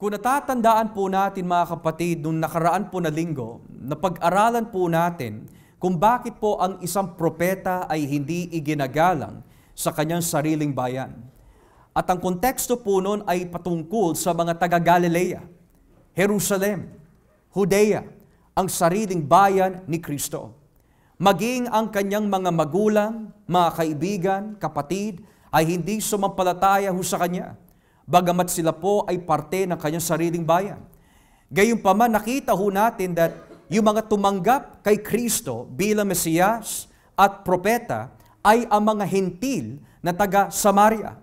Kung natatandaan po natin mga kapatid, nung nakaraan po na linggo, napag-aralan po natin kung bakit po ang isang propeta ay hindi iginagalang sa kanyang sariling bayan. At ang konteksto po noon ay patungkol sa mga taga-Galilea, Jerusalem, Judea, ang sariling bayan ni Kristo. Maging ang kanyang mga magulang, mga kaibigan, kapatid, ay hindi sumampalataya sa kanya, bagamat sila po ay parte ng kanyang sariling bayan. Gayunpaman, nakita natin that yung mga tumanggap kay Kristo bilang Mesiyas at propeta ay ang mga hentil na taga-Samaria,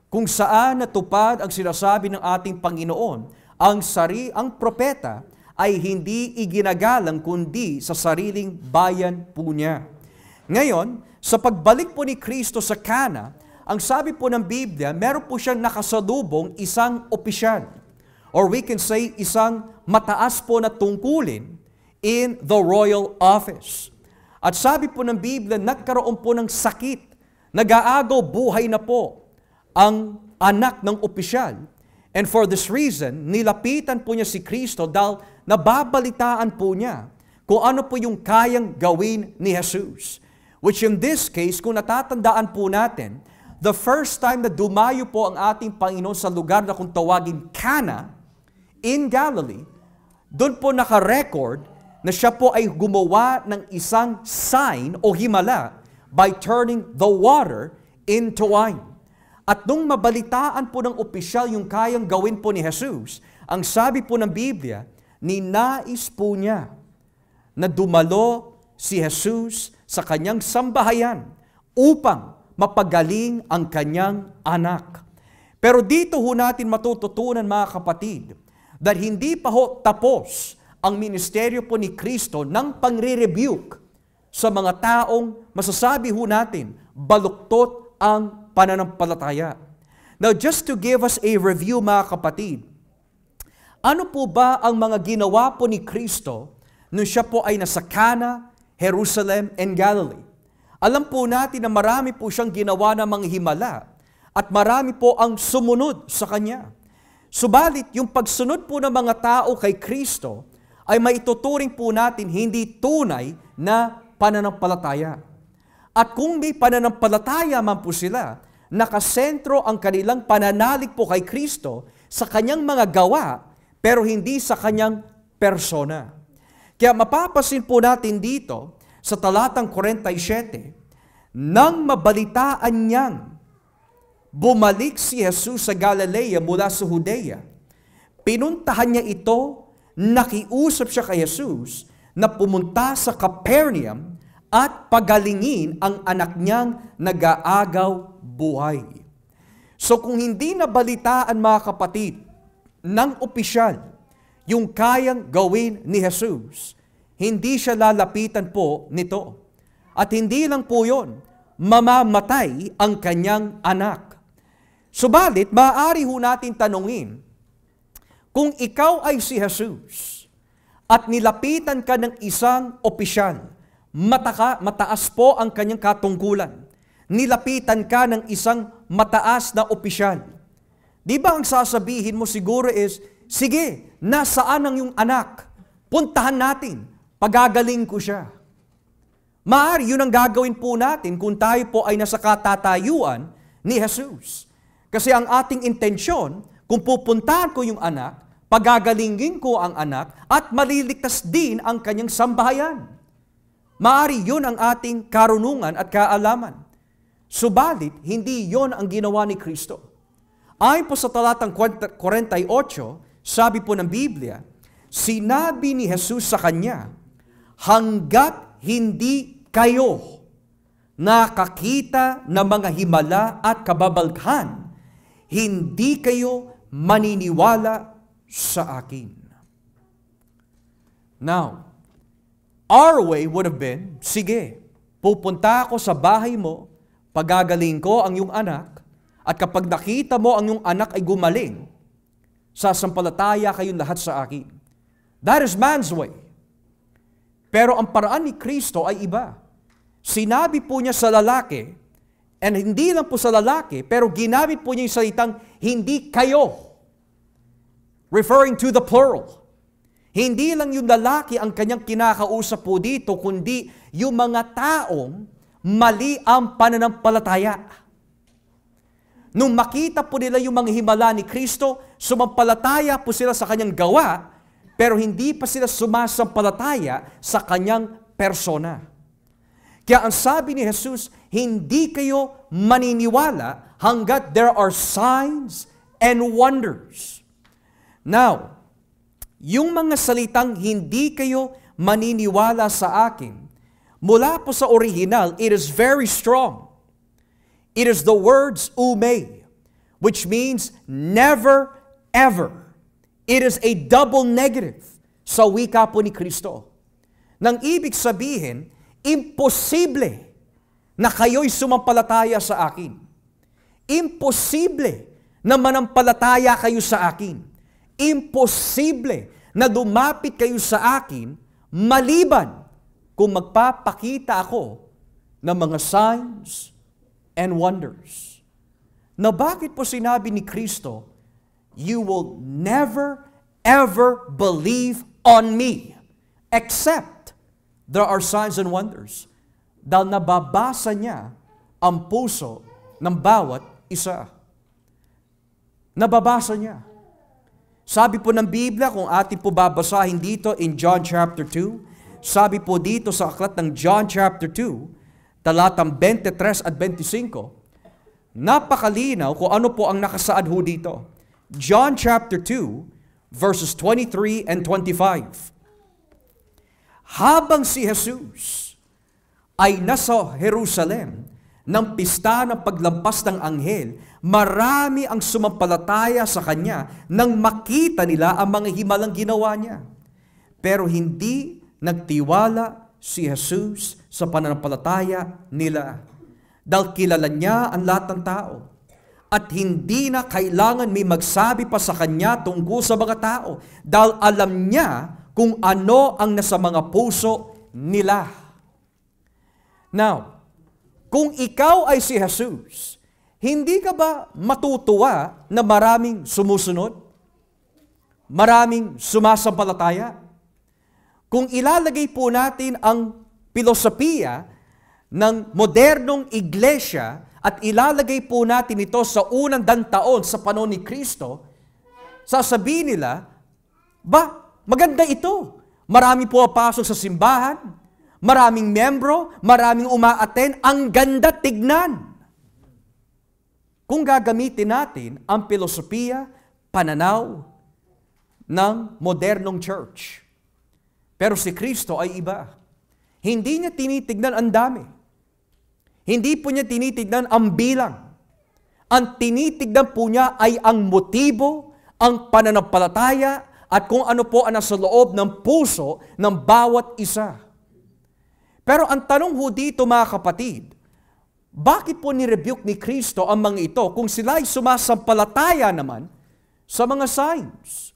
kung saan natupad ang sinasabi ng ating Panginoon, ang propeta ay hindi iginagalang kundi sa sariling bayan po niya. Ngayon, sa pagbalik po ni Kristo sa Cana, ang sabi po ng Biblia, meron po siyang nakasalubong isang opisyal. Or we can say, isang mataas po na tungkulin in the royal office. At sabi po ng Biblia, nagkaroon po ng sakit. Nag-aagaw buhay na po ang anak ng opisyal. And for this reason, nilapitan po niya si Kristo dahil nababalitaan po niya kung ano po yung kayang gawin ni Jesus. Which in this case, kung natatandaan po natin, the first time na dumayo po ang ating Panginoon sa lugar na kung tawagin Cana in Galilee, doon po naka-record na siya po ay gumawa ng isang sign o himala by turning the water into wine. At nung mabalitaan po ng opisyal yung kayang gawin po ni Jesus, ang sabi po ng Biblia, ninais po niya na dumalo si Jesus sa kanyang sambahayan upang mapagaling ang kanyang anak. Pero dito natin matututunan mga kapatid, that hindi pa tapos ang ministeryo po ni Kristo ng pangre-rebuke sa mga taong masasabi natin, baluktot ang pananampalataya. Now, just to give us a review mga kapatid, ano po ba ang mga ginawa po ni Kristo nung siya po ay nasa Cana, Jerusalem, and Galilee? Alam po natin na marami po siyang ginawa ng mga himala at marami po ang sumunod sa Kanya. Subalit, yung pagsunod po ng mga tao kay Kristo ay maituturing po natin hindi tunay na pananampalataya. At kung may pananampalataya man po sila, nakasentro ang kanilang pananalig po kay Kristo sa Kanyang mga gawa, pero hindi sa Kanyang persona. Kaya mapapasin po natin dito, sa talatang 47, nang mabalitaan niyang bumalik si Jesus sa Galilea mula sa Judea, pinuntahan niya ito, nakiusap siya kay Jesus na pumunta sa Capernaum at pagalingin ang anak niyang nag-aagaw buhay. So kung hindi nabalitaan mga kapatid ng opisyal yung kayang gawin ni Jesus, hindi siya lalapitan po nito. At hindi lang po yun, mamamatay ang kanyang anak. Subalit, maaari natin tanungin, kung ikaw ay si Jesus at nilapitan ka ng isang opisyal, mataas po ang kanyang katungkulan, nilapitan ka ng isang mataas na opisyal, di ba ang sasabihin mo siguro is, sige, nasaan ang iyong anak? Puntahan natin. Pagagaling ko siya. Maaari, yun ang gagawin po natin kung tayo po ay nasa katatayuan ni Jesus. Kasi ang ating intensyon, kung pupuntahan ko yung anak, pagagalingin ko ang anak, at maliligtas din ang kanyang sambahayan. Maaari, yun ang ating karunungan at kaalaman. Subalit, hindi yun ang ginawa ni Kristo. Ayon po sa talatang 48, sabi po ng Biblia, sinabi ni Jesus sa kanya, hanggat hindi kayo nakakita ng mga himala at kababalghan, hindi kayo maniniwala sa akin. Now, our way would have been, sige, pupunta ako sa bahay mo, pagagaling ko ang iyong anak, at kapag nakita mo ang iyong anak ay gumaling, sasampalataya kayong lahat sa akin. That is man's way. Pero ang paraan ni Kristo ay iba. Sinabi po niya sa lalaki, and hindi lang po sa lalaki, pero ginamit po niya yung salitang, hindi kayo. referring to the plural. Hindi lang yung lalaki ang kanyang kinakausap po dito, kundi yung mga taong mali ang pananampalataya. Nung makita po nila yung mga himala ni Kristo, sumampalataya po sila sa kanyang gawa, pero hindi pa sila sumasampalataya sa kanyang persona. Kaya ang sabi ni Jesus, hindi kayo maniniwala hanggat there are signs and wonders. Now, yung mga salitang hindi kayo maniniwala sa akin, mula po sa original, it is very strong. It is the words ume, which means never, ever. It is a double negative sa wika po ni Kristo. Nang ibig sabihin, imposible na kayo'y sumampalataya sa akin. Imposible na manampalataya kayo sa akin. Imposible na lumapit kayo sa akin maliban kung magpapakita ako ng mga signs and wonders. Na bakit po sinabi ni Kristo, you will never, ever believe on me except there are signs and wonders. Dahil nababasa niya ang puso ng bawat isa. Nababasa niya. Sabi po ng Biblia, kung atin po babasahin dito in John chapter 2, sabi po dito sa aklat ng John chapter 2, talatang 23 at 25, napakalinaw kung ano po ang nakasaad ho dito. John chapter 2, verses 23 and 25. Habang si Jesus ay nasa Jerusalem ng pista ng paglampas ng anghel, marami ang sumampalataya sa kanya nang makita nila ang mga himalang ginawa niya. Pero hindi nagtiwala si Jesus sa pananampalataya nila. Dahil kilala niya ang lahat ng tao. At hindi na kailangan may magsabi pa sa kanya tungkol sa mga tao. Dahil alam niya kung ano ang nasa mga puso nila. Now, kung ikaw ay si Jesus, hindi ka ba matutuwa na maraming sumusunod? Maraming sumasampalataya? Kung ilalagay po natin ang filosofiya ng modernong iglesia at ilalagay po natin ito sa unang taon sa panahon ni Kristo, sasabihin nila, maganda ito. Marami po pasok sa simbahan, maraming membro, maraming umaattend, ang ganda tignan. Kung gagamitin natin ang filosofiya, pananaw ng modernong church. Pero si Kristo ay iba. Hindi niya tinitignan ang dami. Hindi po niya tinitignan ang bilang. Ang tinitignan po niya ay ang motibo, ang pananampalataya, at kung ano po ang nasa loob ng puso ng bawat isa. Pero ang tanong ho dito mga kapatid, bakit po ni-rebuke ni Kristo ang mga ito kung sila ay sumasampalataya naman sa mga signs?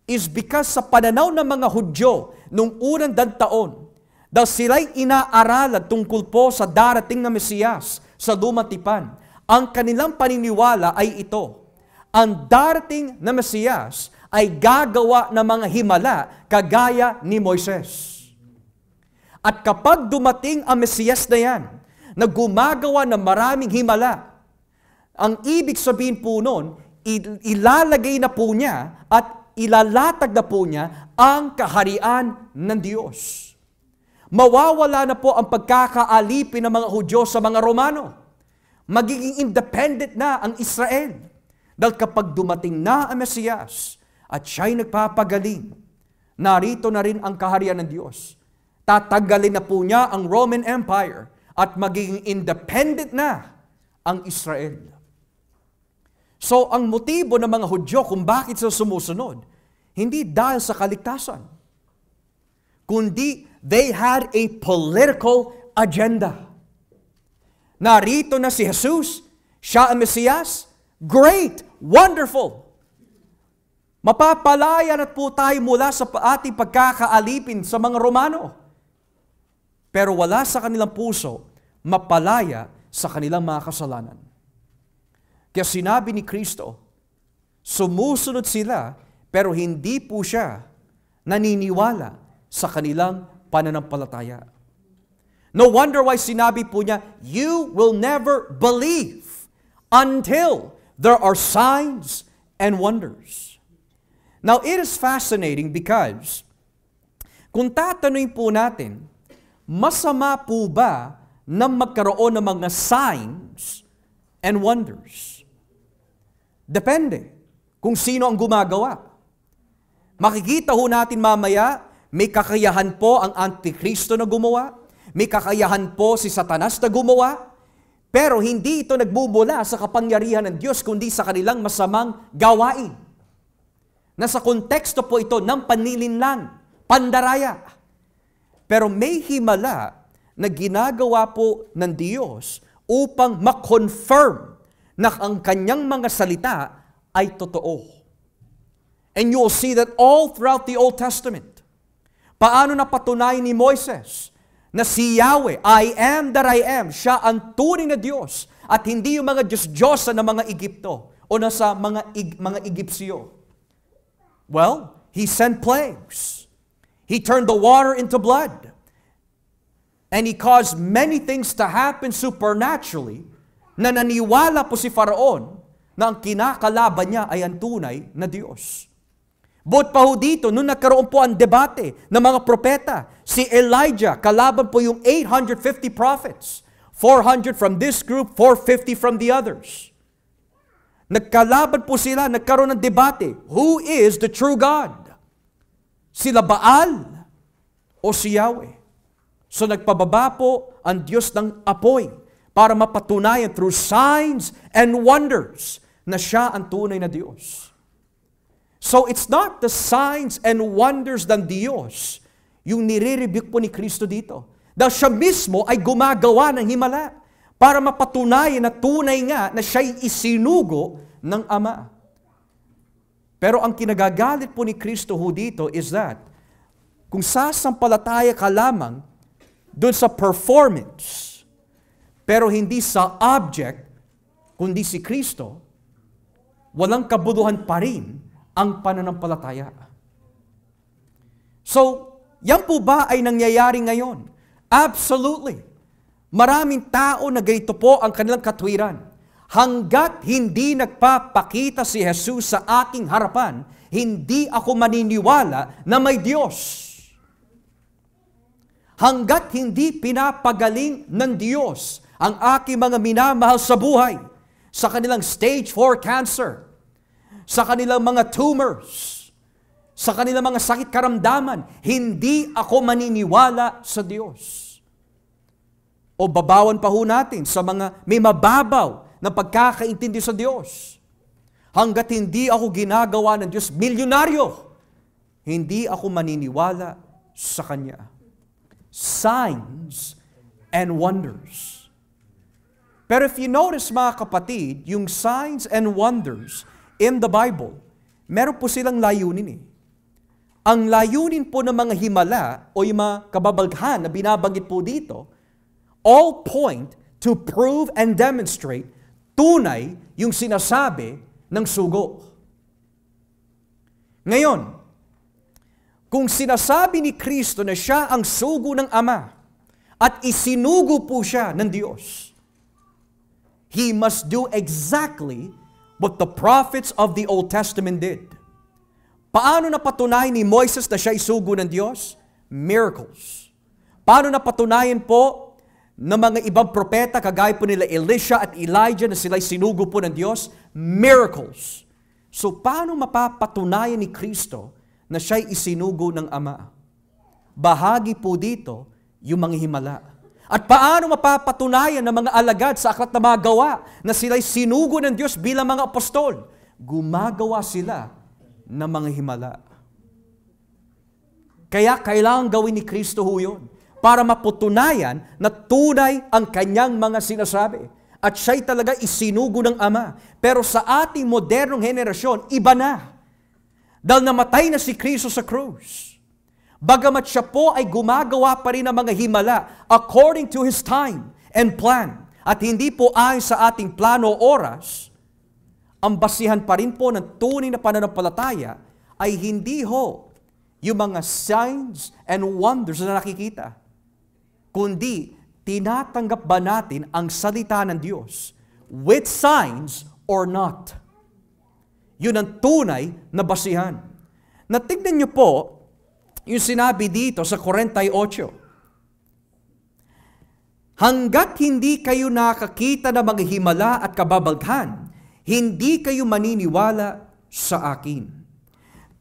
Is because sa pananaw ng mga Hudyo nung unang taon, dahil sila'y inaaralan tungkol po sa darating na Mesiyas sa lumang tipan, ang kanilang paniniwala ay ito. Ang darating na Mesiyas ay gagawa ng mga himala kagaya ni Moises. At kapag dumating ang Mesiyas na yan, na gumagawa ng maraming himala, ang ibig sabihin po nun, ilalagay na po niya at ilalatag na po niya ang kaharian ng Diyos. Mawawala na po ang pagkakaalipin ng mga Hudyo sa mga Romano. Magiging independent na ang Israel. Dahil kapag dumating na ang Mesiyas at siya'y nagpapagaling, narito na rin ang kaharian ng Diyos. Tatanggalin na po niya ang Roman Empire at magiging independent na ang Israel. So, ang motibo ng mga Hudyo kung bakit sila sumusunod, hindi dahil sa kaligtasan, kundi they had a political agenda. Narito na si Jesus, siya ang Mesiyas, great, wonderful. Mapapalaya na po tayo mula sa ating pagkakaalipin sa mga Romano. Pero wala sa kanilang puso, mapalaya sa kanilang mga kasalanan. Kaya sinabi ni Kristo, sumusunod sila, pero hindi po siya naniniwala sa kanilang pananampalataya. No wonder why sinabi po niya, you will never believe until there are signs and wonders. Now, it is fascinating because kung tatanungin po natin, masama po ba na magkaroon ng mga signs and wonders? Depende kung sino ang gumagawa. Makikita ho natin mamaya, may kakayahan po ang Antikristo na gumawa, may kakayahan po si Satanas na gumawa, pero hindi ito nagbubula sa kapangyarihan ng Diyos, kundi sa kanilang masamang gawain. Nasa konteksto po ito ng panlilinlang, pandaraya. Pero may himala na ginagawa po ng Diyos upang ma-confirm na ang kanyang mga salita ay totoo. And you will see that all throughout the Old Testament. Paano napatunayan ni Moises na si Yahweh, I am that I am, siya ang tunay na Diyos at hindi yung mga Diyos-Diyosa ng mga Egypto o nasa mga Egypsyo. Well, He sent plagues. He turned the water into blood. And He caused many things to happen supernaturally na naniwala po si Faraon na ang kinakalaban niya ay ang tunay na Diyos. But pa ho dito, nung nagkaroon po ang debate ng mga propeta, si Elijah, kalaban po yung 850 prophets. 400 from this group, 450 from the others. Nagkalaban po sila, nagkaroon ng debate. Who is the true God? Sila Baal o si Yahweh? So nagpababa po ang Diyos ng apoy para mapatunayan through signs and wonders na siya ang tunay na Diyos. So it's not the signs and wonders ng Diyos yung nire-rebuke po ni Kristo dito. Dahil siya mismo ay gumagawa ng himala para mapatunayan na tunay nga na siya'y isinugo ng Ama. Pero ang kinagagalit po ni Kristo ho dito is that kung sasampalataya ka lamang doon sa performance, pero hindi sa object, kundi si Kristo, walang kabuluhan pa rin ang pananampalataya. So, yan po ba ay nangyayari ngayon? Absolutely. Maraming tao na ganito po ang kanilang katwiran. Hanggat hindi nagpapakita si Jesus sa aking harapan, hindi ako maniniwala na may Diyos. Hanggat hindi pinapagaling ng Diyos ang aking mga minamahal sa buhay, sa kanilang stage 4 cancer, sa kanilang mga tumors, sa kanilang mga sakit karamdaman, hindi ako maniniwala sa Diyos. O babawan pa ho natin sa mga may mababaw na pagkakaintindi sa Diyos. Hanggat hindi ako ginagawa ng Diyos milyonaryo, hindi ako maniniwala sa Kanya. Signs and wonders. Pero if you notice mga kapatid, yung signs and wonders in the Bible, meron po silang layunin eh. Ang layunin po ng mga himala o yung mga kababalghan na binabanggit po dito, all point to prove and demonstrate tunay yung sinasabi ng sugo. Ngayon, kung sinasabi ni Kristo na siya ang sugo ng Ama at isinugo po siya ng Diyos, He must do exactly what the prophets of the Old Testament did. Paano napatunayan ni Moises na siya isugo ng Diyos? Miracles. Paano napatunayan po ng mga ibang propeta, kagaya po nila Elisha at Elijah na sila'y sinugo po ng Diyos? Miracles. So paano mapapatunayan ni Kristo na siya'y isinugo ng Ama? Bahagi po dito yung mga himala. At paano mapapatunayan ng mga alagad sa aklat na mga gawa na sila'y sinugo ng Diyos bilang mga apostol? Gumagawa sila ng mga himala. Kaya kailangan gawin ni Kristo ho yun para mapatunayan na tunay ang kanyang mga sinasabi. At siya'y talaga isinugo ng Ama. Pero sa ating modernong henerasyon, iba na. Dahil namatay na si Kristo sa krus. Bagamat siya po ay gumagawa pa rin ng mga himala according to His time and plan. At hindi po ayon sa ating plano o oras, ang basihan pa rin po ng tunay na pananampalataya ay hindi ho yung mga signs and wonders na nakikita, kundi tinatanggap ba natin ang salita ng Diyos with signs or not? Yun ang tunay na basihan. Natignan niyo po yung sinabi dito sa 48. Hanggat hindi kayo nakakita ng mga himala at kababalghan, hindi kayo maniniwala sa akin.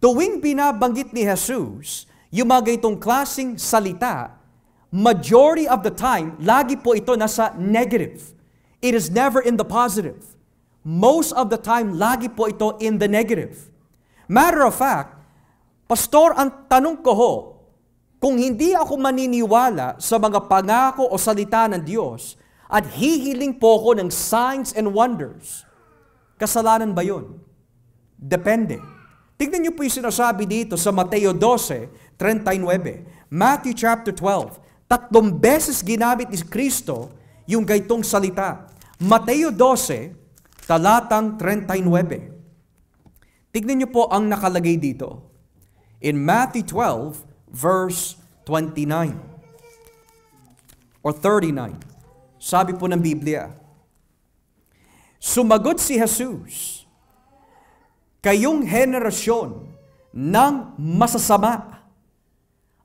Tuwing binabanggit ni Jesus yung mga itong klaseng salita, majority of the time, lagi po ito nasa negative. It is never in the positive. Most of the time, lagi po ito in the negative. Matter of fact, Pastor, ang tanong ko ho, kung hindi ako maniniwala sa mga pangako o salita ng Diyos at hihiling po ako ng signs and wonders, kasalanan ba yun? Depende. Tignan niyo po yung sinasabi dito sa Mateo 12:39. Matthew chapter 12. 3 beses ginamit ni Kristo yung gaytong salita. Mateo 12, talatang 39. Tignan niyo po ang nakalagay dito. In Matthew 12, verse 29 or 39. Sabi po ng Biblia, sumagot si Jesus, kayong henerasyon ng masasama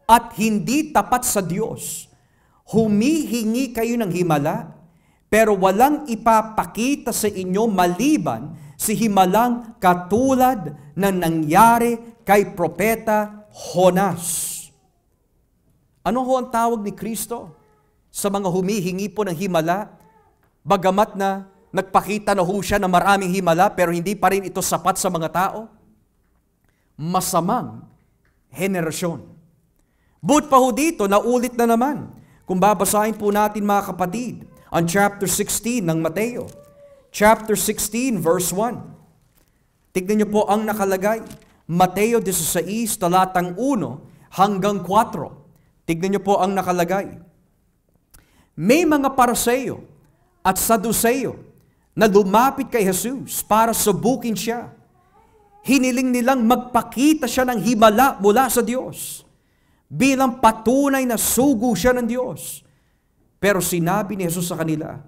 at hindi tapat sa Diyos, humihingi kayo ng himala, pero walang ipapakita sa inyo maliban si himalang katulad ng nangyari kay Propeta Jonas. Ano ho ang tawag ni Kristo sa mga humihingi po ng himala? Bagamat na nagpakita na ho siya ng maraming himala, pero hindi pa rin ito sapat sa mga tao? Masamang henerasyon. But pa ho dito, naulit na naman. Kung babasahin po natin mga kapatid, ang chapter 16 ng Mateo. Chapter 16, verse 1. Tignan niyo po ang nakalagay. Mateo 16, talatang 1 hanggang 4. Tignan niyo po ang nakalagay. May mga Pariseo at Saduceo na lumapit kay Jesus para subukin siya. Hiniling nilang magpakita siya ng himala mula sa Diyos bilang patunay na sugo siya ng Diyos. Pero sinabi ni Jesus sa kanila,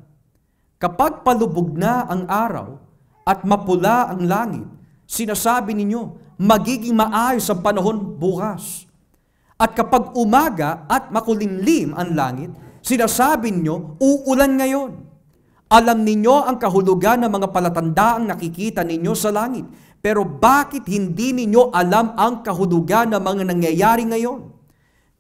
kapag palubog na ang araw at mapula ang langit, sinasabi ninyo, magiging maayos ang panahon bukas. At kapag umaga at makulimlim ang langit, sinasabi ninyo, uulan ngayon. Alam ninyo ang kahulugan ng mga palatandaang nakikita ninyo sa langit. Pero bakit hindi ninyo alam ang kahulugan ng mga nangyayari ngayon?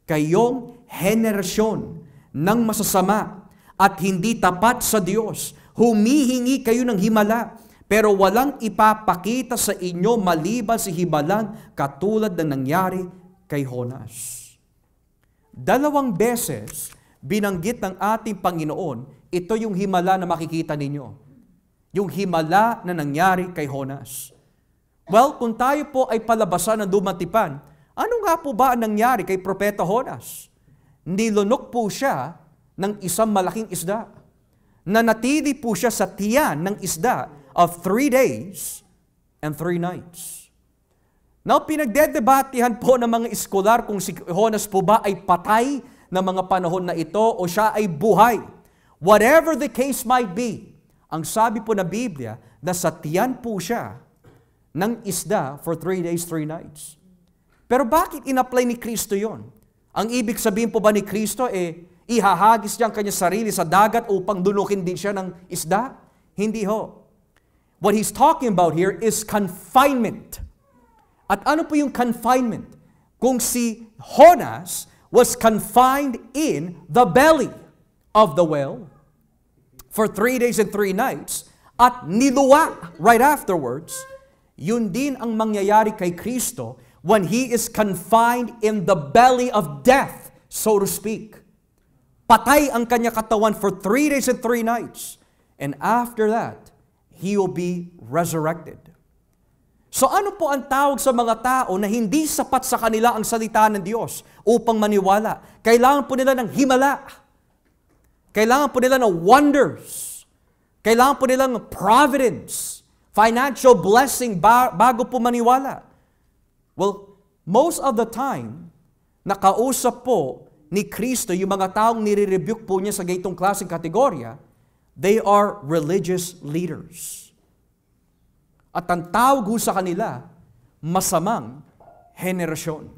Kayong henerasyon ng masasama at hindi tapat sa Diyos, humihingi kayo ng himala, pero walang ipapakita sa inyo maliban si himalang katulad ng nangyari kay Jonas. 2 beses binanggit ng ating Panginoon, ito yung himala na makikita ninyo. Yung himala na nangyari kay Jonas. Well, kung tayo po ay palabasan ng dumatipan, ano nga po ba ang nangyari kay Propeta Jonas? Nilunok po siya ng isang malaking isda. Nanatili po siya sa tiyan ng isda of 3 days and 3 nights. Now, pinagdedebatehan po ng mga eskolar kung si Jonas po ba ay patay na mga panahon na ito o siya ay buhay. Whatever the case might be, ang sabi po na Biblia, nasa tiyan po siya ng isda for 3 days, 3 nights. Pero bakit in-apply ni Kristo yon? Ang ibig sabihin po ba ni Kristo, ihahagis niya ang kanyang sarili sa dagat upang dunukin din siya ng isda? Hindi ho. What he's talking about here is confinement. At ano po yung confinement? Kung si Jonas was confined in the belly of the whale for 3 days and 3 nights at niluwa right afterwards, yun din ang mangyayari kay Kristo when He is confined in the belly of death, so to speak. Patay ang kanya katawan for 3 days and 3 nights. And after that, He will be resurrected. So ano po ang tawag sa mga tao na hindi sapat sa kanila ang salita ng Diyos upang maniwala? Kailangan po nila ng himala. Kailangan po nila ng wonders. Kailangan po nila ng providence, financial blessing bago po maniwala. Well, most of the time, nakausap po ni Kristo yung mga taong nire-rebuke po niya sa gaytong klaseng kategorya, they are religious leaders. At ang tawag ho sa kanila, masamang henerasyon.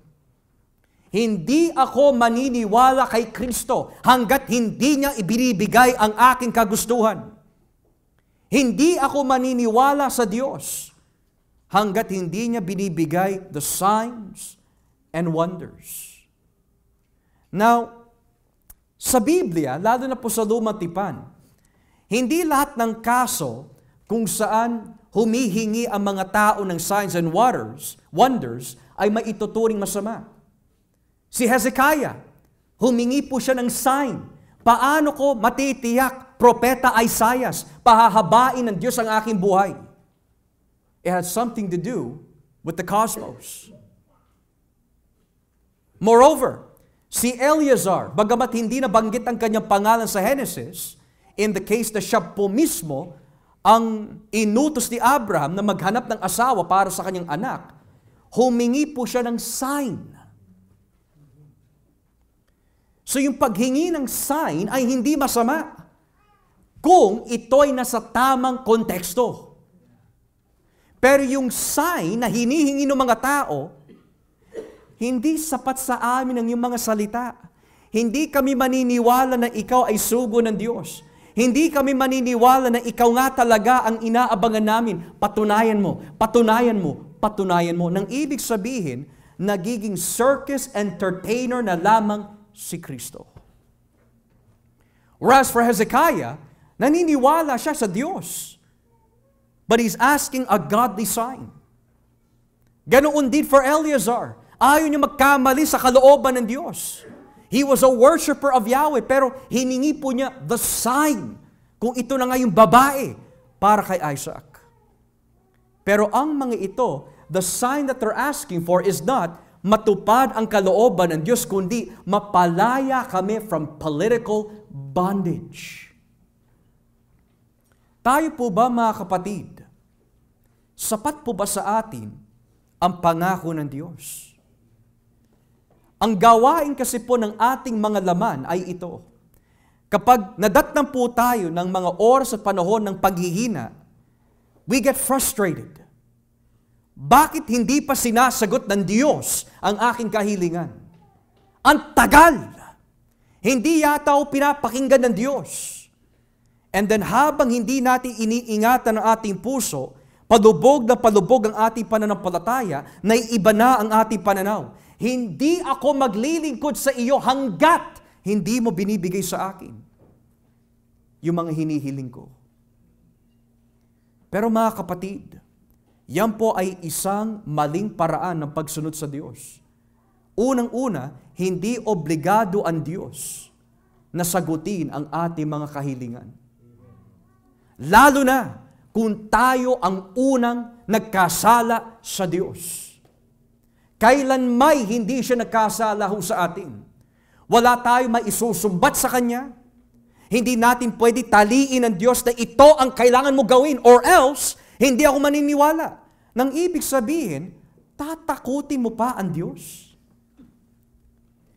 Hindi ako maniniwala kay Kristo hanggat hindi niya ibinibigay ang aking kagustuhan. Hindi ako maniniwala sa Diyos hanggat hindi niya binibigay the signs and wonders. Now, sa Biblia, lalo na po sa Lumang Tipan, hindi lahat ng kaso kung saan humihingi ang mga tao ng signs and wonders ay maituturing masama. Si Hezekiah, humingi po siya ng sign. Paano ko matitiyak, Propeta Isaiah, pahahabain ng Diyos ang aking buhay? It has something to do with the cosmos. Moreover, si Eleazar, bagamat hindi nabanggit ang kanyang pangalan sa Genesis, in the case na siya po mismo ang inutos ni Abraham na maghanap ng asawa para sa kanyang anak, humingi po siya ng sign. So yung paghingi ng sign ay hindi masama kung ito'y nasa tamang konteksto. Pero yung sign na hinihingi ng mga tao, hindi sapat sa amin ang iyong mga salita. Hindi kami maniniwala na ikaw ay sugo ng Diyos. Hindi kami maniniwala na ikaw nga talaga ang inaabangan namin. Patunayan mo, patunayan mo, patunayan mo. Nang ibig sabihin, nagiging circus entertainer na lamang si Kristo. Whereas for Hezekiah, naniniwala siya sa Diyos. But he's asking a godly sign. Ganoon din for Eleazar. Ayaw niya magkamali sa kalooban ng Diyos. He was a worshiper of Yahweh, pero hiningi po niya the sign kung ito na nga yung babae para kay Isaac. Pero ang mga ito, the sign that they're asking for is not matupad ang kalooban ng Diyos, kundi mapalaya kami from political bondage. Tayo po ba, mga kapatid, sapat po ba sa atin ang pangako ng Diyos? Ang gawain kasi po ng ating mga laman ay ito. Kapag nadatnan po tayo ng mga oras at panahon ng paghihina, we get frustrated. Bakit hindi pa sinasagot ng Diyos ang aking kahilingan? Ang tagal! Hindi yata ako pinapakinggan ng Diyos. And then habang hindi natin iniingatan ang ating puso, palubog na palubog ang ating pananampalataya, naiiba na ang ating pananaw. Hindi ako maglilingkod sa iyo hanggat hindi mo binibigay sa akin yung mga hinihiling ko. Pero mga kapatid, yan po ay isang maling paraan ng pagsunod sa Diyos. Unang-una, hindi obligado ang Diyos na sagutin ang ating mga kahilingan. Lalo na kung tayo ang unang nagkasala sa Diyos. Kailan may hindi siya nagkasala ho sa atin. Wala tayo maisusumbat sa Kanya. Hindi natin pwede taliin ng Diyos na ito ang kailangan mo gawin or else, hindi ako maniniwala. Nang ibig sabihin, tatakutin mo pa ang Diyos?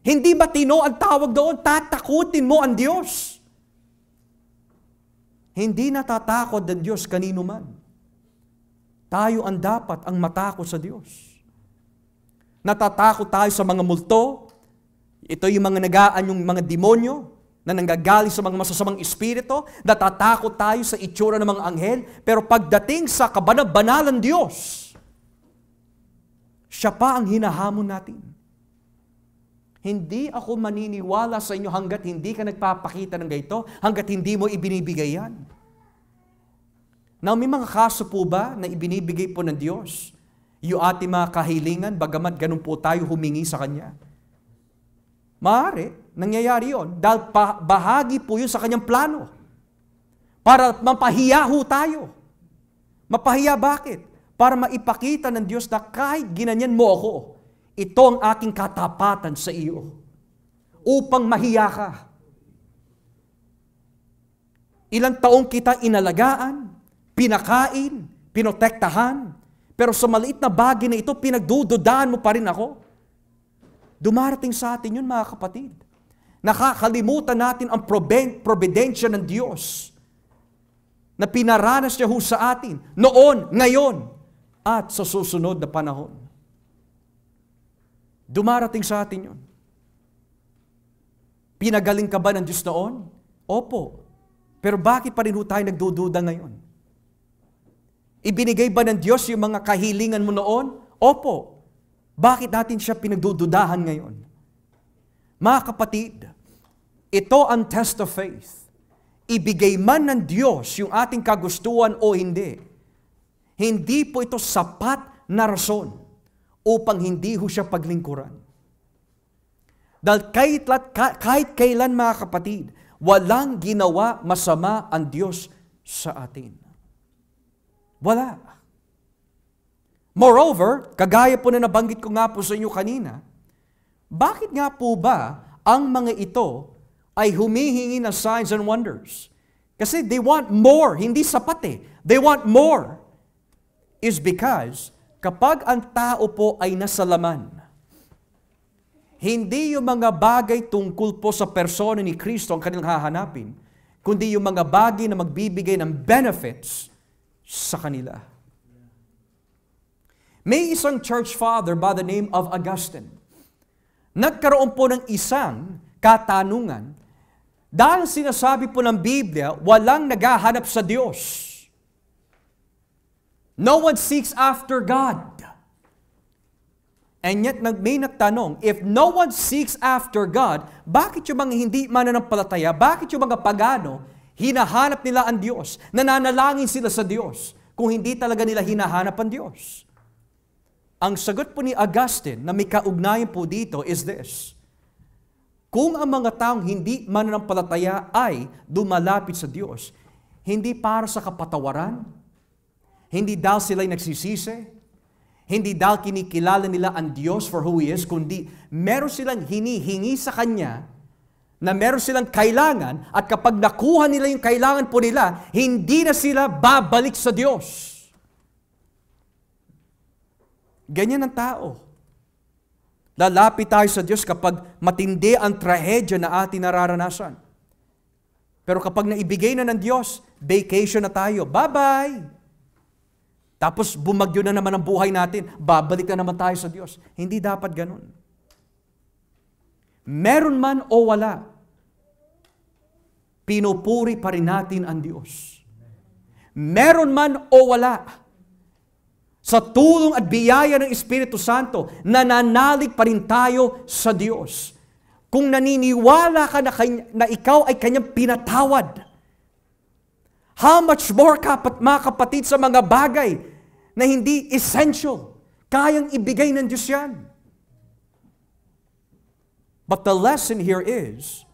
Hindi ba tino ang tawag doon? Tatakutin mo ang Diyos? Hindi natatakot ang Diyos kanino man. Tayo ang dapat ang matakot sa Diyos. Natatakot tayo sa mga multo. Ito yung mga nagaan yung mga demonyo na nanggagaling sa mga masasamang espiritu. Natatakot tayo sa itsura ng mga anghel. Pero pagdating sa kabanab-banalan Diyos, siya pa ang hinahamon natin. Hindi ako maniniwala sa inyo hanggat hindi ka nagpapakita ng ganito, hanggat hindi mo ibinibigay yan. Now, may mga kaso po ba na ibinibigay po ng Diyos? Yung ating mga kahilingan, bagamat ganun po tayo humingi sa Kanya. Maaari, nangyayari yon dahil bahagi po yun sa Kanyang plano. Para mapahiya ho tayo. Mapahiya bakit? Para maipakita ng Diyos na kahit ginanyan mo ako, ito ang aking katapatan sa iyo. Upang mahiya ka. Ilang taong kita inalagaan, pinakain, pinotektahan, Pero sa maliit na bagay na ito, pinagdududahan mo pa rin ako. Dumarating sa atin yun, mga kapatid. Nakakalimutan natin ang providensya ng Diyos na pinaranas niya sa atin noon, ngayon, at sa susunod na panahon. Dumarating sa atin yun. Pinagaling ka ba ng Diyos noon? Opo. Pero bakit pa rin tayo nagdududa ngayon? Ibinigay ba ng Diyos yung mga kahilingan mo noon? Opo. Bakit natin siya pinagdududahan ngayon? Mga kapatid, ito ang test of faith. Ibigay man ng Diyos yung ating kagustuhan o hindi, hindi po ito sapat na rason upang hindi ho siya paglingkuran. Dahil kahit kailan, mga kapatid, walang ginawa masama ang Diyos sa atin. Wala. Moreover, kagaya po na nabanggit ko nga po sa inyo kanina, bakit nga po ba ang mga ito ay humihingi ng signs and wonders? Kasi they want more, hindi sapat eh. They want more. Is because kapag ang tao po ay nasa laman, hindi yung mga bagay tungkol po sa persona ni Kristo ang kanilang hahanapin, kundi yung mga bagay na magbibigay ng benefits sa kanila. May isang church father by the name of Augustine. Nagkaroon po ng isang katanungan dahil sinasabi po ng Biblia, walang naghahanap sa Diyos. No one seeks after God. And yet, may nagtanong, if no one seeks after God, bakit yung mga hindi mananampalataya, bakit yung mga pagano, hinahanap nila ang Diyos, nananalangin sila sa Diyos, kung hindi talaga nila hinahanap ang Diyos? Ang sagot po ni Augustine, na may kaugnayan po dito, is this. Kung ang mga taong hindi mananampalataya ay dumalapit sa Diyos, hindi para sa kapatawaran, hindi dahil sila'y nagsisisi, hindi dahil kinikilala nila ang Diyos for who He is, kundi meron silang hinihingi sa Kanya na meron silang kailangan at kapag nakuha nila yung kailangan po nila, hindi na sila babalik sa Diyos. Ganyan ang tao. Lalapit tayo sa Diyos kapag matindi ang trahedya na ating nararanasan. Pero kapag naibigay na ng Diyos, vacation na tayo. Bye-bye! Tapos bumagyo na naman ang buhay natin, babalik na naman tayo sa Diyos. Hindi dapat ganun. Meron man o wala, pinupuri pa rin natin ang Diyos. Meron man o wala, sa tulong at biyaya ng Espiritu Santo, nananalig pa rin tayo sa Diyos. Kung naniniwala ka na ikaw ay Kanyang pinatawad, how much more mga kapatid sa mga bagay na hindi essential, kayang ibigay ng Diyos yan. But the lesson here is,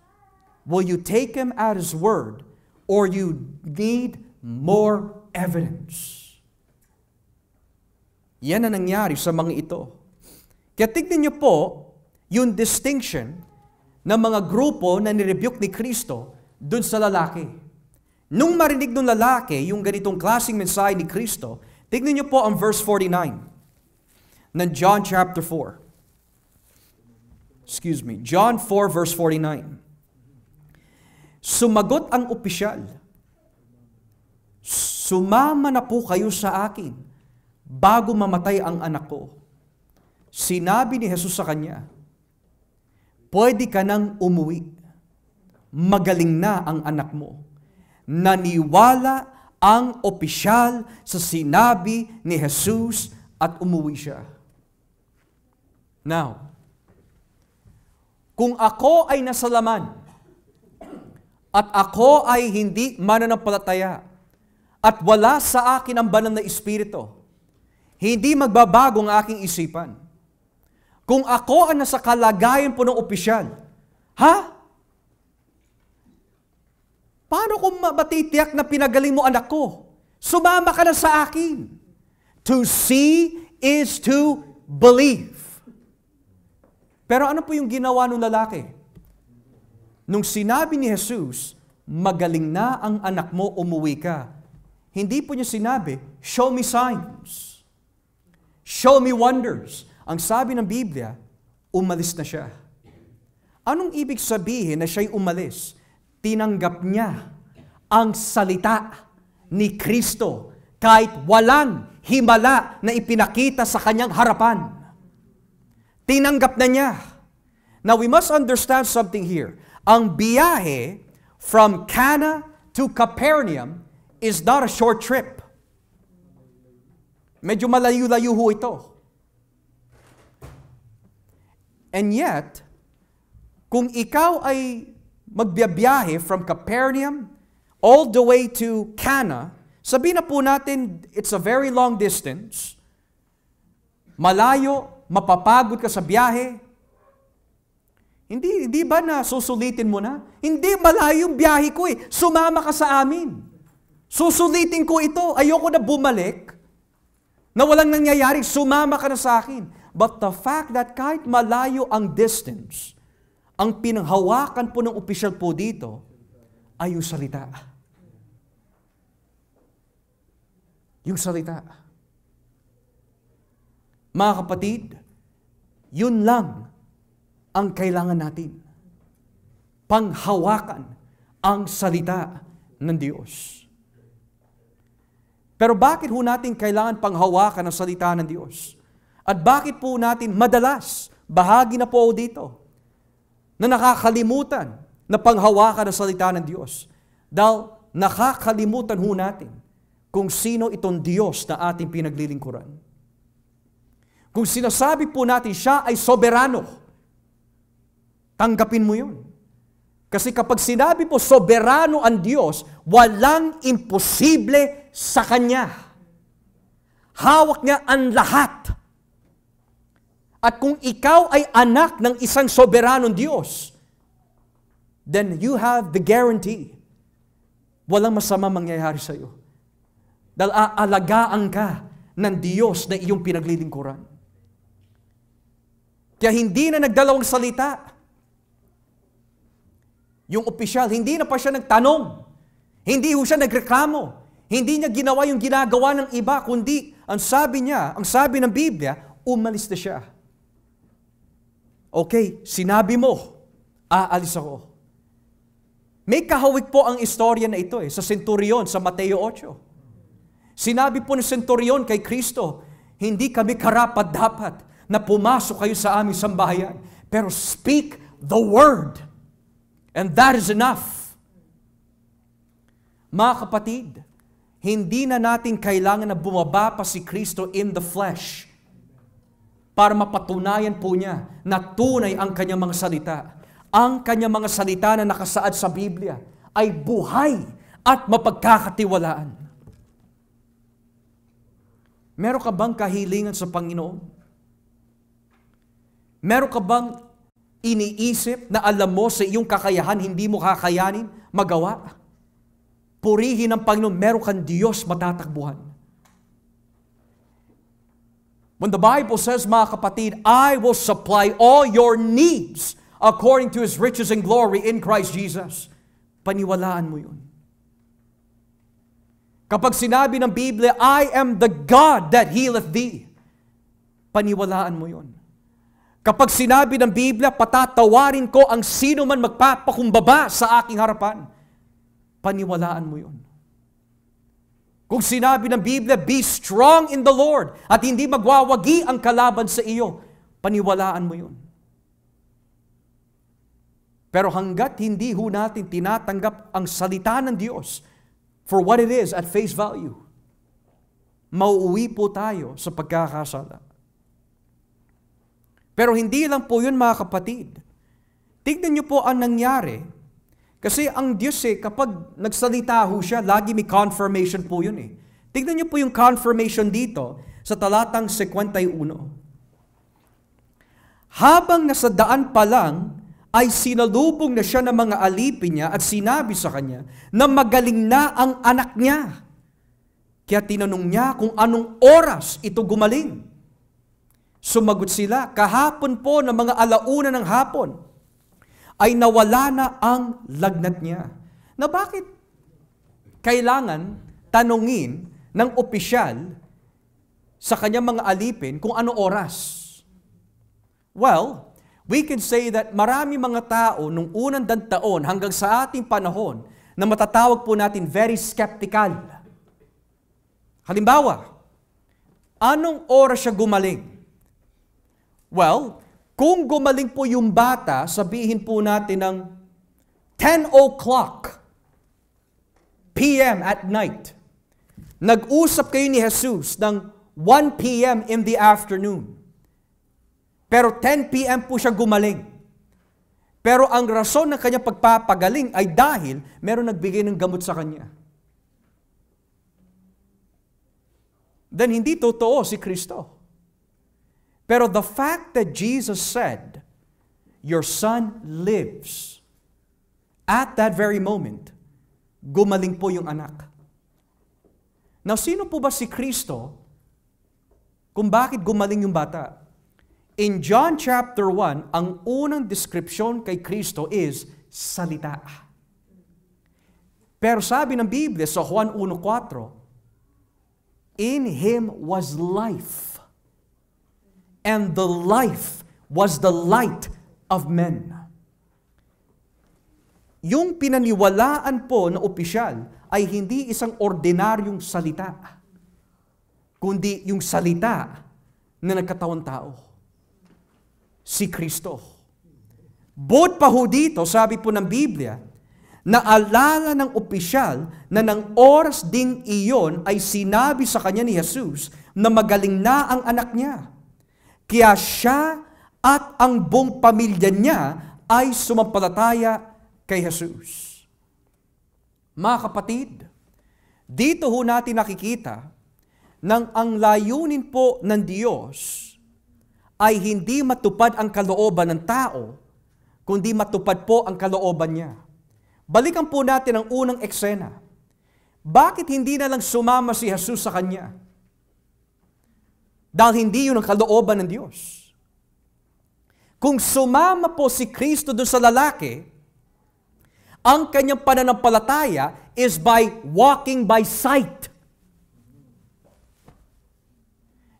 will you take Him at His word or you need more evidence? Yan ang nangyari sa mga ito. Kaya tignan niyo po yung distinction ng mga grupo na nirebuke ni Kristo dun sa lalaki. Nung marinig ng lalaki yung ganitong klaseng mensahe ni Kristo, tignan niyo po ang verse 49 ng John chapter 4. John 4 verse 49. Sumagot ang opisyal, sumama na po kayo sa akin bago mamatay ang anak ko. Sinabi ni Jesus sa kanya, pwede ka nang umuwi. Magaling na ang anak mo. Naniwala ang opisyal sa sinabi ni Jesus at umuwi siya. Now, kung ako ay nasa laman at ako ay hindi mananampalataya at wala sa akin ang banal na Espiritu, hindi magbabago ang aking isipan. Kung ako ay nasa kalagayan po ng opisyal, paano kung matitiyak na pinagaling mo anak ko? Sumama ka na sa akin. To see is to believe. Pero ano po yung ginawa ng lalaki? Nung sinabi ni Jesus, magaling na ang anak mo, umuwi ka. Hindi po niya sinabi, show me signs. Show me wonders. Ang sabi ng Biblia, umalis na siya. Anong ibig sabihin na siya'y umalis? Tinanggap niya ang salita ni Kristo kahit walang himala na ipinakita sa kanyang harapan. Tinanggap na niya. Now we must understand something here. Ang biyahe from Cana to Capernaum is not a short trip. Medyo malayo-layo ho ito. And yet, kung ikaw ay magbiyahe from Capernaum all the way to Cana, sabihin na po natin, it's a very long distance, malayo, mapapagod ka sa biyahe, hindi ba na susulitin mo na? Hindi, malayo yung biyahe ko eh. Sumama ka sa amin. Susulitin ko ito. Ayoko na bumalik na walang nangyayari. Sumama ka na sa akin. But the fact that kahit malayo ang distance, ang pinanghawakan po ng opisyal po dito ay yung salita. Yung salita. Mga kapatid, yun lang ang kailangan natin. Panghawakan ang salita ng Diyos. Pero bakit ho natin kailangan panghawakan ang salita ng Diyos? At bakit po natin madalas, bahagi na po dito, na nakakalimutan na panghawakan ang salita ng Diyos? Dahil nakakalimutan ho natin kung sino itong Diyos na ating pinaglilingkuran. Kung sinasabi po natin siya ay soberano, tanggapin mo yun. Kasi kapag sinabi po soberano ang Diyos, walang imposible sa Kanya. Hawak niya ang lahat. At kung ikaw ay anak ng isang soberanong Diyos, then you have the guarantee, walang masama mangyayari sa iyo. Dahil aalagaan ka ng Diyos na iyong pinaglilingkuran. Kaya hindi na nagdalawang salita. Yung opisyal, hindi na pa siya nagtanong. Hindi ho siya nagreklamo. Hindi niya ginawa yung ginagawa ng iba, kundi ang sabi niya, ang sabi ng Biblia, umalis na siya. Okay, sinabi mo, aalis ako. May kahawig po ang istorya na ito sa Centurion, sa Mateo 8. Sinabi po ng Centurion kay Kristo, hindi kami karapat-dapat na pumasok kayo sa aming sambahayan, pero speak the word. And that is enough. Mga kapatid, hindi na natin kailangan na bumaba pa si Kristo in the flesh para mapatunayan po niya na tunay ang kanyang mga salita. Ang kanyang mga salita na nakasaad sa Biblia ay buhay at mapagkakatiwalaan. Meron ka bang kahilingan sa Panginoon? Meron ka bang iniisip na alam mo sa iyong kakayahan, hindi mo kakayanin, magawa? Purihin ang Panginoon, meron kang Diyos matatakbuhan. When the Bible says, mga kapatid, I will supply all your needs according to His riches and glory in Christ Jesus, paniwalaan mo yun. Kapag sinabi ng Biblia, I am the God that healeth thee, paniwalaan mo yun. Kapag sinabi ng Biblia, patatawarin ko ang sino man magpapakumbaba sa aking harapan, paniwalaan mo yun. Kung sinabi ng Biblia, be strong in the Lord, at hindi magwawagi ang kalaban sa iyo, paniwalaan mo yun. Pero hanggat hindi ho natin tinatanggap ang salita ng Diyos for what it is at face value, mauuwi po tayo sa pagkakasala. Pero hindi lang po yun, mga kapatid. Tignan niyo po ang nangyari. Kasi ang Diyos kapag nagsalita ho siya, lagi may confirmation po yun Tignan niyo po yung confirmation dito sa talatang 51. Habang nasa daan pa lang, ay sinalubong na siya ng mga alipin niya at sinabi sa kanya na magaling na ang anak niya. Kaya tinanong niya kung anong oras ito gumaling. Sumagot sila, kahapon po ng mga alauna ng hapon, ay nawala na ang lagnat niya. Na bakit kailangan tanungin ng opisyal sa kanyang mga alipin kung ano oras? Well, we can say that marami mga tao nung unang taon hanggang sa ating panahon na matatawag po natin very skeptical. Halimbawa, anong oras siya gumaling? Well, kung gumaling po yung bata, sabihin po natin ng 10 o'clock p.m. at night. Nag-usap kayo ni Jesus ng 1 p.m. in the afternoon. Pero 10 p.m. po siya gumaling. Pero ang rason ng kanyang pagpapagaling ay dahil meron nagbigay ng gamot sa kanya. Then hindi totoo si Kristo. Pero the fact that Jesus said, "Your son lives," at that very moment, gumaling po yung anak. Now, sino po ba si Kristo kung bakit gumaling yung bata? In John chapter 1, ang unang description kay Kristo is salita. Pero sabi ng Biblia sa Juan 1:4, "In Him was life, and the life was the light of men." Yung pinaniwalaan po na opisyal ay hindi isang ordinaryong salita, kundi yung salita na nagkatawang tao. Si Kristo. Bukod pa ho dito, sabi po ng Biblia, naalala ng opisyal na ng oras ding iyon ay sinabi sa kanya ni Jesus na magaling na ang anak niya. Kaya siya at ang buong pamilya niya ay sumampalataya kay Jesus. Mga kapatid, dito ho natin nakikita nang ang layunin po ng Diyos ay hindi matupad ang kalooban ng tao, kundi matupad po ang kalooban niya. Balikan po natin ang unang eksena. Bakit hindi na lang sumama si Jesus sa kanya? Dahil hindi yun ang kalooban ng Diyos. Kung sumama po si Kristo doon sa lalaki, ang kanyang pananampalataya is by walking by sight.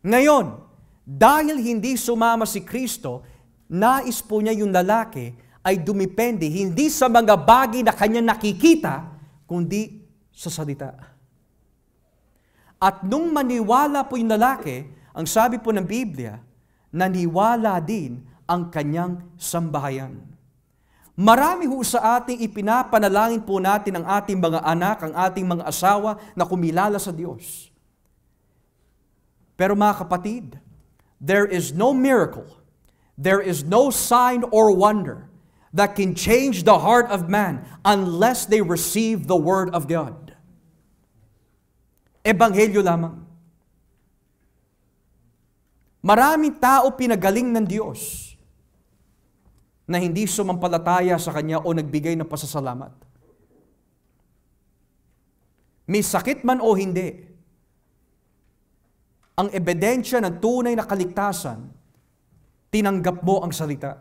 Ngayon, dahil hindi sumama si Kristo, nais po niya yung lalaki ay dumipende hindi sa mga bagay na kanya nakikita, kundi sa salita. At nung maniwala po yung lalaki, ang sabi po ng Biblia, naniwala din ang kanyang sambahayan. Marami ho sa ating ipinapanalangin po natin ang ating mga anak, ang ating mga asawa na kumilala sa Diyos. Pero mga kapatid, there is no miracle, there is no sign or wonder that can change the heart of man unless they receive the Word of God. Ebanghelyo lamang. Maraming tao pinagaling ng Diyos na hindi sumampalataya sa Kanya o nagbigay ng pasasalamat. May sakit man o hindi, ang ebidensya ng tunay na kaligtasan, tinanggap mo ang salita.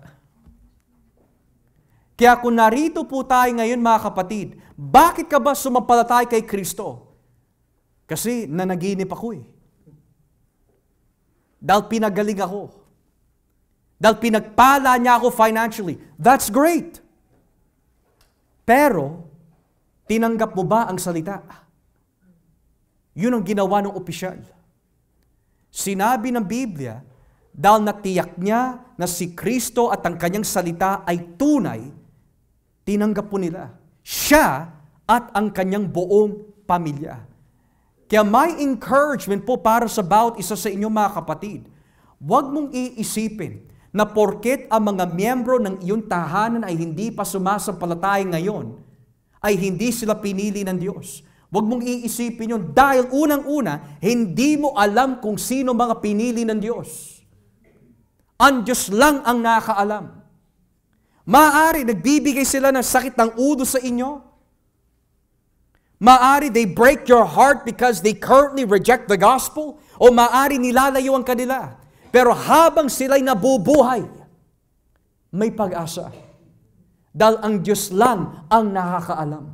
Kaya kung narito po tayo ngayon mga kapatid, bakit ka ba sumampalataya kay Kristo? Kasi nanaginip ako eh. Dahil pinagaling ako. Dahil pinagpala niya ako financially. That's great. Pero, tinanggap mo ba ang salita? Yun ang ginawa ng opisyal. Sinabi ng Biblia, dahil natiyak niya na si Kristo at ang kanyang salita ay tunay, tinanggap po nila siya at ang kanyang buong pamilya. Kaya may encouragement po para sa bawat isa sa inyo mga kapatid. Huwag mong iisipin na porket ang mga miyembro ng iyong tahanan ay hindi pa sumasampalataya ngayon, ay hindi sila pinili ng Diyos. Huwag mong iisipin yun dahil unang-una, hindi mo alam kung sino mga pinili ng Diyos. Ang Diyos lang ang nakakaalam. Maaari nagbibigay sila ng sakit ng ulo sa inyo. Maaari they break your heart because they currently reject the gospel. O maaari nilalayo ang kanila. Pero habang sila'y nabubuhay, may pag-asa. Dahil ang Diyos lang ang nakakaalam.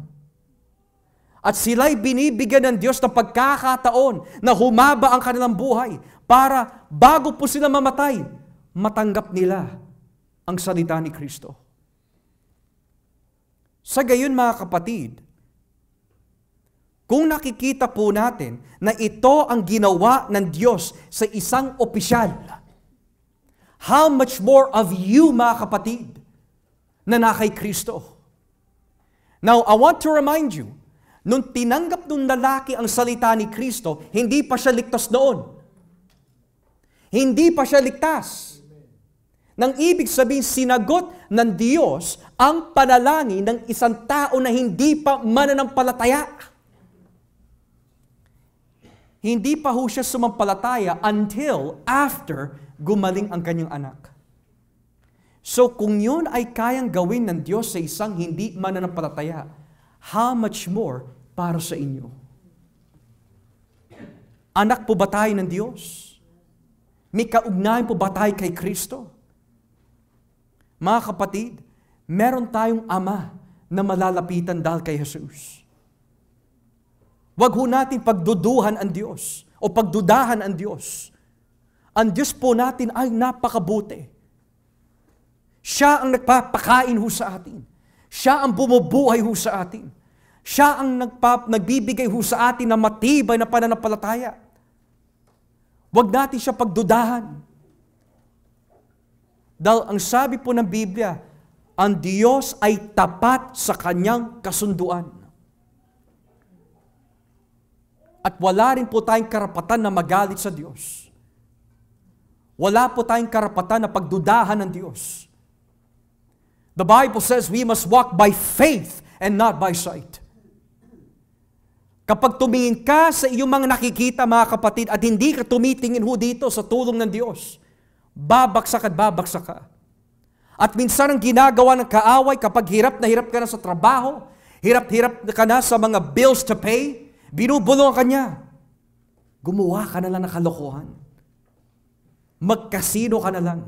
At sila'y binibigyan ng Diyos ng pagkakataon na humaba ang kanilang buhay para bago po sila mamatay, matanggap nila ang salita ni Kristo. Sa gayon mga kapatid, kung nakikita po natin na ito ang ginawa ng Diyos sa isang opisyal, how much more of you mga kapatid na kay Kristo? Now, I want to remind you, nung tinanggap ng lalaki ang salita ni Kristo, hindi pa siya ligtas noon. Hindi pa siya ligtas. Nang ibig sabihin, sinagot ng Diyos ang panalangin ng isang tao na hindi pa mananampalataya. Hindi pa ho siya sumampalataya until after gumaling ang kanyang anak. So kung yun ay kayang gawin ng Diyos sa isang hindi mananampalataya, how much more para sa inyo? Anak po ba tayo ng Diyos? May kaugnayan po ba tayo kay Kristo? Mga kapatid, meron tayong Ama na malalapitan dahil kay Jesus. Huwag ho natin pagduduhan ang Diyos o pagdudahan ang Diyos. Ang Diyos po natin ay napakabuti. Siya ang nagpapakain ho sa atin. Siya ang bumubuhay ho sa atin. Siya ang nagbibigay ho sa atin ng matibay na pananampalataya. Huwag natin siya pagdudahan. Dahil ang sabi po ng Biblia, ang Diyos ay tapat sa kanyang kasunduan. At wala rin po tayong karapatan na magalit sa Diyos. Wala po tayong karapatan na pagdudahan ng Diyos. The Bible says we must walk by faith and not by sight. Kapag tumingin ka sa iyong mga nakikita, mga kapatid, at hindi ka tumitingin ho dito sa tulong ng Diyos, babagsak at babagsak ka. At minsan ang ginagawa ng kaaway kapag hirap na hirap ka na sa trabaho, hirap-hirap ka na sa mga bills to pay, binubulong ka niya. Gumawa ka na lang ng kalokohan. Magkasino ka na lang.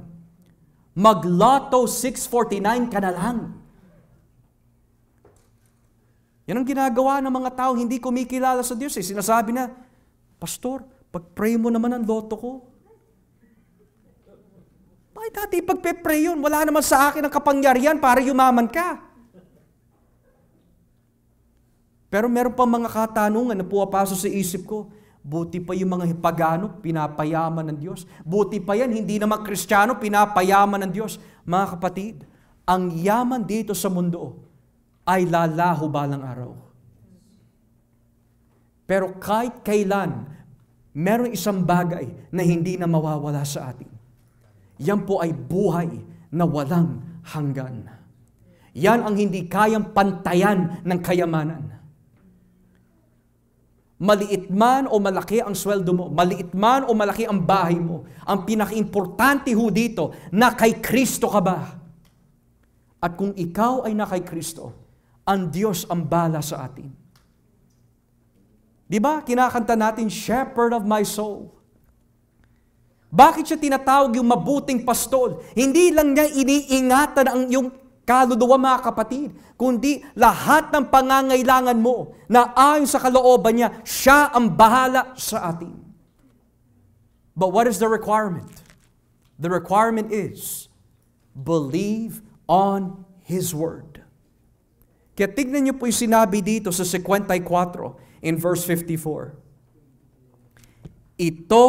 Mag-Lotto 649 ka na lang. Yan ang ginagawa ng mga tao hindi kumikilala sa Diyos. Sinasabi na, Pastor, pag-pray mo naman ang loto ko. Bakit dati pagpe-pray yun? Wala naman sa akin ang kapangyarihan para yumaman ka. Pero meron pa mga katanungan na pumapasok sa isip ko. Buti pa yung mga pagano, pinapayaman ng Diyos. Buti pa yan, hindi naman Kristiyano, pinapayaman ng Diyos. Mga kapatid, ang yaman dito sa mundo ay lalaho balang araw. Pero kahit kailan, meron isang bagay na hindi na mawawala sa atin. Yan po ay buhay na walang hanggan. Yan ang hindi kayang pantayan ng kayamanan. Maliit man o malaki ang sweldo mo, maliit man o malaki ang bahay mo, ang pinaka-importante ho dito, na kay Kristo ka ba? At kung ikaw ay na kay Kristo, ang Diyos ang bala sa atin. Di ba? Kinakanta natin, Shepherd of my soul. Bakit siya tinatawag yung mabuting pastol? Hindi lang niya iniingatan ang yung kaluluwa, mga kapatid, kundi lahat ng pangangailangan mo na ayon sa kalooban niya, siya ang bahala sa atin. But what is the requirement? The requirement is, believe on His Word. Kaya tignan niyo po yung sinabi dito sa 54 in verse 54. Ito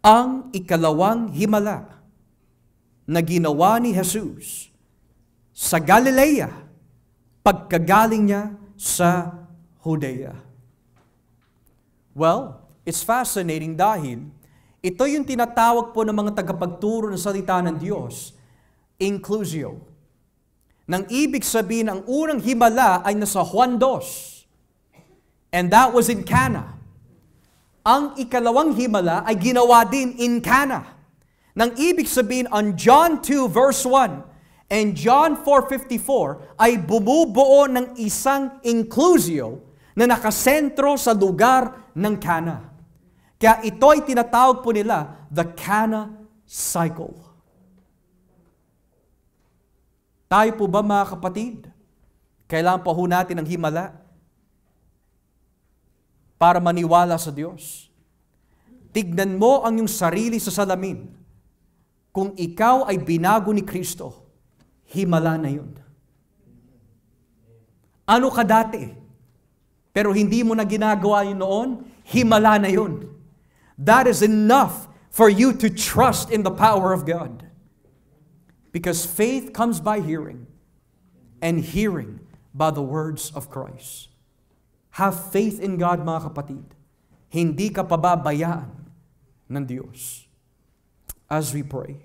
ang ikalawang himala na ginawa ni Jesus sa Galilea, pagkagaling niya sa Judea. Well, it's fascinating dahil ito yung tinatawag po ng mga tagapagturo ng salita ng Diyos, inclusio. Nang ibig sabihin, ang unang himala ay nasa Juan 2, and that was in Cana. Ang ikalawang himala ay ginawa din in Cana. Nang ibig sabihin, on John 2 verse 1, and John 4:54 ay bumubuo ng isang inclusio na nakasentro sa lugar ng Cana. Kaya ito ay tinatawag po nila the Cana cycle. Tayo po ba, mga kapatid, kailangan pa ho natin ng himala? para maniwala sa Diyos. Tignan mo ang iyong sarili sa salamin. Kung ikaw ay binago ni Kristo, himala na yun. Ano ka dati? Pero hindi mo na ginagawa yun noon, himala na yun. That is enough for you to trust in the power of God. Because faith comes by hearing, and hearing by the words of Christ. Have faith in God, mga kapatid. Hindi ka pababayaan ng Diyos. As we pray.